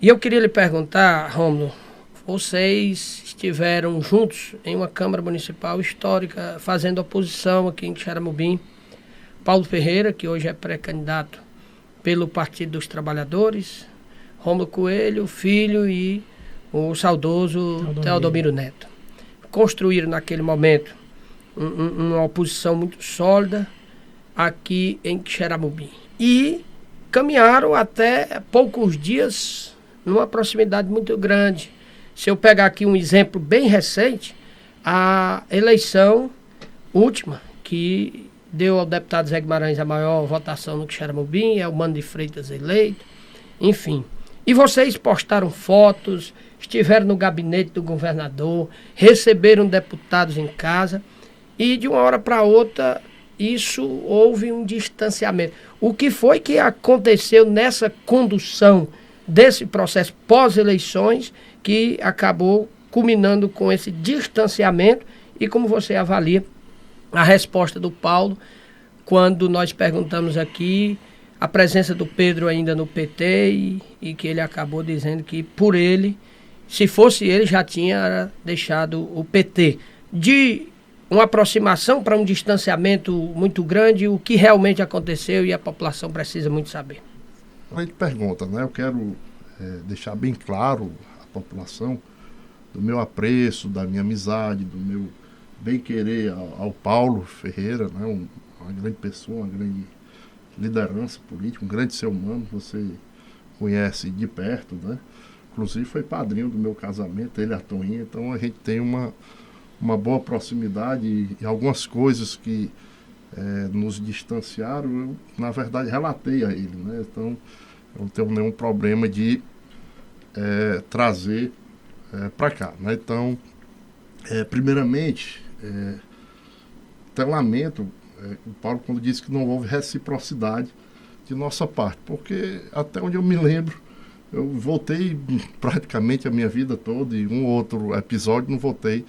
E eu queria lhe perguntar, Rômulo, vocês estiveram juntos em uma Câmara Municipal histórica, fazendo oposição aqui em Xaramubim. Paulo Ferreira, que hoje é pré-candidato pelo Partido dos Trabalhadores, Rômulo Coelho, filho, e o saudoso Teodomiro Neto. Construíram naquele momento uma oposição muito sólida aqui em Xaramubim. E caminharam até poucos dias numa proximidade muito grande. Se eu pegar aqui um exemplo bem recente, a eleição última, que deu ao deputado Zé Guimarães a maior votação no Xaramubim, é o Mano de Freitas eleito, enfim. E vocês postaram fotos, estiveram no gabinete do governador, receberam deputados em casa, e de uma hora para outra, isso houve um distanciamento. O que foi que aconteceu nessa condução desse processo pós-eleições que acabou culminando com esse distanciamento, e como você avalia a resposta do Paulo quando nós perguntamos aqui a presença do Pedro ainda no PT e que ele acabou dizendo que por ele, se fosse ele, já tinha deixado o PT. De uma aproximação para um distanciamento muito grande, o que realmente aconteceu e a população precisa muito saber. A gente pergunta, né? Eu quero deixar bem claro à população do meu apreço, da minha amizade, do meu bem-querer ao Paulo Ferreira, né? Uma grande pessoa, uma grande liderança política, um grande ser humano, você conhece de perto, né? Inclusive foi padrinho do meu casamento, ele e a Toinha, então a gente tem uma boa proximidade e algumas coisas que nos distanciaram, eu, na verdade, relatei a ele, né? Então, eu não tenho nenhum problema de trazer para cá, né? Então, primeiramente, até lamento o Paulo quando disse que não houve reciprocidade de nossa parte, porque até onde eu me lembro, eu voltei praticamente a minha vida toda, e um ou outro episódio não voltei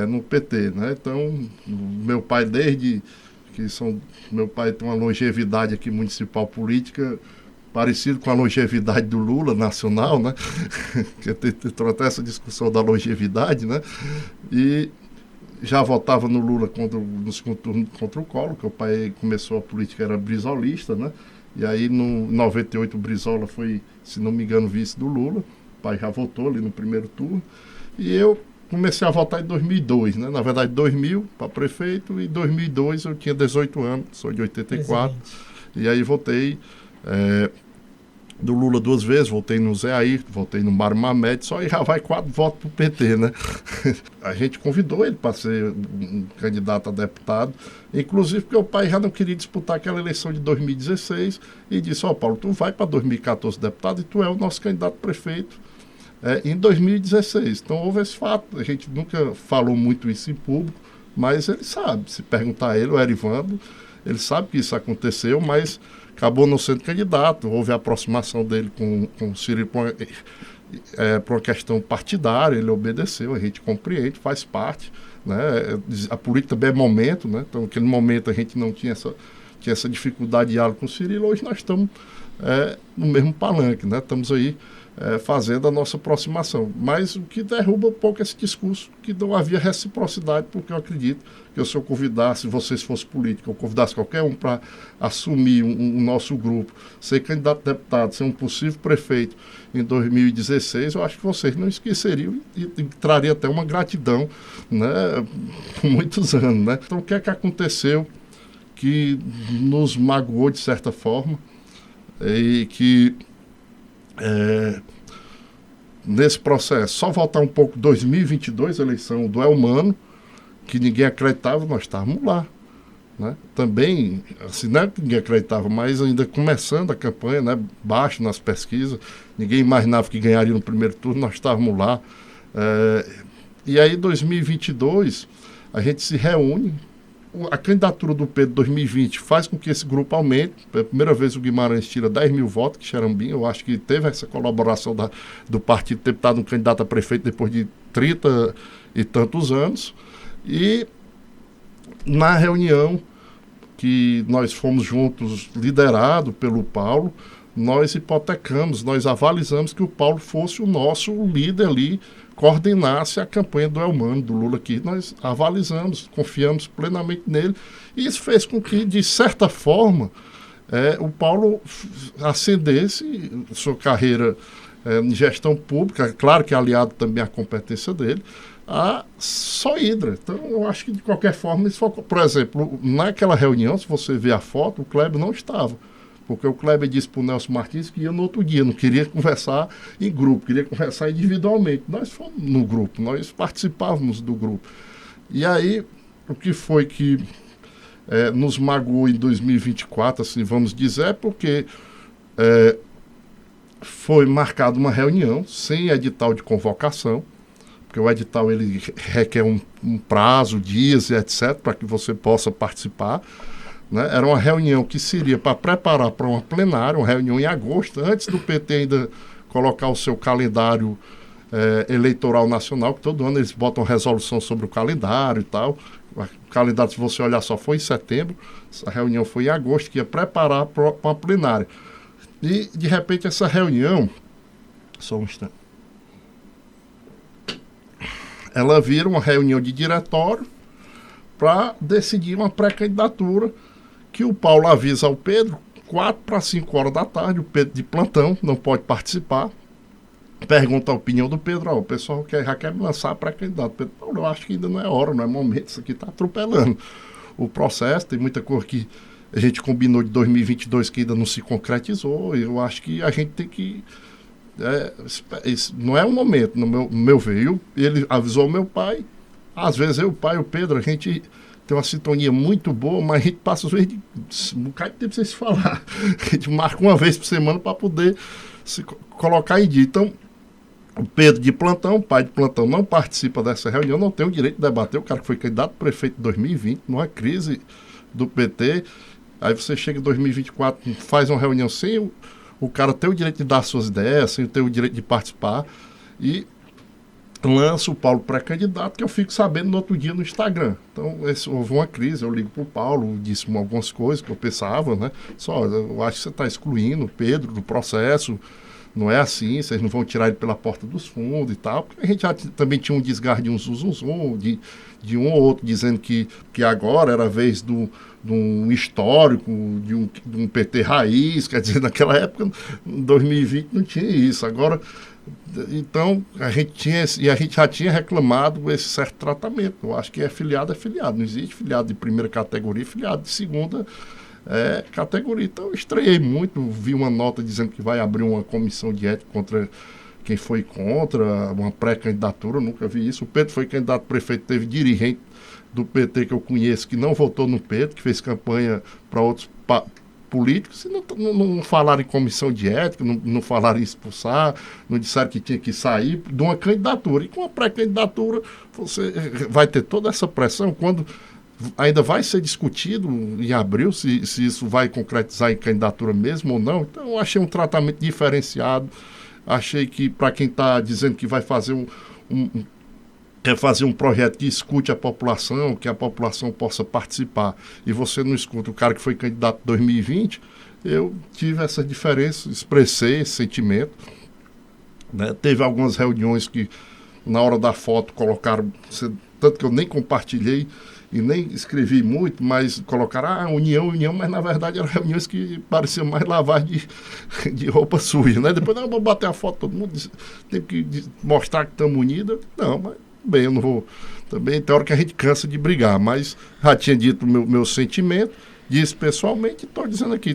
no PT, né? Então, meu pai meu pai tem uma longevidade aqui municipal política parecido com a longevidade do Lula nacional, né? Que tem até essa discussão da longevidade, né? E já votava no Lula nos contornos contra o Collor, que o pai começou a política, era brisolista, né? E aí, no 98, o Brizola foi, se não me engano, vice do Lula. O pai já votou ali no primeiro turno. E eu comecei a votar em 2002, né? Na verdade, 2000 para prefeito, e em 2002 eu tinha 18 anos, sou de 84. E aí votei do Lula 2 vezes, votei no Zé Ayrton, votei no Mário Mamed, só aí já vai 4 votos pro PT, né? A gente convidou ele para ser um candidato a deputado, inclusive porque o pai já não queria disputar aquela eleição de 2016 e disse, Paulo, tu vai para 2014 deputado e tu é o nosso candidato a prefeito em 2016. Então houve esse fato, a gente nunca falou muito isso em público, mas ele sabe, se perguntar a ele, o Erivaldo, ele sabe que isso aconteceu, mas acabou não sendo candidato. Houve a aproximação dele com o Ciro por uma questão partidária, ele obedeceu, a gente compreende, faz parte, né? A política também é momento, né? Então, naquele momento a gente não tinha essa dificuldade de diálogo com o Ciro, hoje nós estamos no mesmo palanque, né? Estamos aí fazendo a nossa aproximação. Mas o que derruba um pouco esse discurso, que não havia reciprocidade, porque eu acredito que se eu convidasse, vocês fossem políticos, eu convidasse qualquer um para assumir um nosso grupo, ser candidato a deputado, ser um possível prefeito em 2016, eu acho que vocês não esqueceriam e traria até uma gratidão, né, por muitos anos, né? Então, o que é que aconteceu que nos magoou de certa forma e que nesse processo, só voltar um pouco 2022, a eleição do Elmano, que ninguém acreditava, nós estávamos lá, né? Também, assim, não é que ninguém acreditava, mas ainda começando a campanha, né, baixo nas pesquisas, ninguém imaginava que ganharia no primeiro turno, nós estávamos lá. E aí, 2022, a gente se reúne. A candidatura do Pedro 2020 faz com que esse grupo aumente. Pela primeira vez o Guimarães tira 10 mil votos, que Xarambim, eu acho que teve essa colaboração do partido ter dado um candidato a prefeito depois de 30 e tantos anos. E na reunião que nós fomos juntos, liderado pelo Paulo, nós hipotecamos, nós avalizamos que o Paulo fosse o nosso líder ali, coordenasse a campanha do Elmano, do Lula aqui. Nós avalizamos, confiamos plenamente nele, e isso fez com que, de certa forma, o Paulo ascendesse sua carreira em gestão pública, claro que aliado também à competência dele, a só Hidra. Então, eu acho que, de qualquer forma, isso foi, por exemplo, naquela reunião, se você ver a foto, o Kleber não estava. Porque o Kleber disse para o Nelson Martins que ia no outro dia, não queria conversar em grupo, queria conversar individualmente. Nós fomos no grupo, nós participávamos do grupo. E aí, o que foi que nos magoou em 2024, assim, vamos dizer, porque foi marcada uma reunião sem edital de convocação, porque o edital ele requer um prazo, dias e etc., para que você possa participar. Né? Era uma reunião que seria para preparar para uma plenária, uma reunião em agosto, antes do PT ainda colocar o seu calendário eleitoral nacional, que todo ano eles botam resolução sobre o calendário e tal. O calendário, se você olhar, só foi em setembro. Essa reunião foi em agosto, que ia preparar para uma plenária. E, de repente, essa reunião, só um instante, ela vira uma reunião de diretório para decidir uma pré-candidatura, que o Paulo avisa ao Pedro, 4 para 5 horas da tarde, o Pedro de plantão, não pode participar, pergunta a opinião do Pedro, o pessoal já quer me lançar a pré-candidato. Pedro, Paulo, eu acho que ainda não é hora, não é momento, isso aqui está atropelando o processo, tem muita coisa que a gente combinou de 2022 que ainda não se concretizou, eu acho que a gente tem que... não é um momento, no meu ver. Ele avisou o meu pai, às vezes eu, o pai e o Pedro, a gente tem uma sintonia muito boa, mas a gente passa às vezes um bocado de tempo sem se falar. A gente marca uma vez por semana para poder se colocar em dia. Então, o Pedro de plantão, o pai de plantão, não participa dessa reunião, não tem o direito de debater. O cara que foi candidato a prefeito em 2020, numa crise do PT, aí você chega em 2024, faz uma reunião sem o cara ter o direito de dar suas ideias, sem ter o direito de participar, e lança o Paulo pré-candidato, que eu fico sabendo no outro dia no Instagram. Então, houve uma crise, eu ligo para o Paulo, disse algumas coisas que eu pensava, né? Eu acho que você está excluindo o Pedro do processo, não é assim, vocês não vão tirar ele pela porta dos fundos e tal, porque a gente já também tinha um desgarre de um zum, de um ou outro dizendo que agora era a vez de um histórico, de um PT raiz, quer dizer, naquela época, em 2020, não tinha isso. Agora, então, a gente já tinha reclamado esse certo tratamento. Eu acho que é filiado, não existe filiado de primeira categoria, filiado de segunda categoria. Então, eu estranhei muito, vi uma nota dizendo que vai abrir uma comissão de ética contra quem foi contra, uma pré-candidatura, eu nunca vi isso. O Pedro foi candidato a prefeito, teve dirigente do PT que eu conheço que não votou no Pedro, que fez campanha para outros políticos, e não falaram em comissão de ética, não falaram em expulsar, não disseram que tinha que sair de uma candidatura. E com a pré-candidatura você vai ter toda essa pressão, quando ainda vai ser discutido em abril se isso vai concretizar em candidatura mesmo ou não. Então eu achei um tratamento diferenciado, achei que para quem está dizendo que vai fazer quer fazer um projeto que escute a população, que a população possa participar, e você não escuta o cara que foi candidato em 2020, eu tive essa diferença, expressei esse sentimento. Né? Teve algumas reuniões que, na hora da foto, colocaram, tanto que eu nem compartilhei e nem escrevi muito, mas colocaram união, mas na verdade eram reuniões que pareciam mais lavagem de roupa suja. Né? Depois, vamos bater a foto, todo mundo tem que mostrar que estamos unidos. Não, mas bem, eu não vou. Também tem hora que a gente cansa de brigar, mas já tinha dito o meu sentimento, disse pessoalmente, e estou dizendo aqui.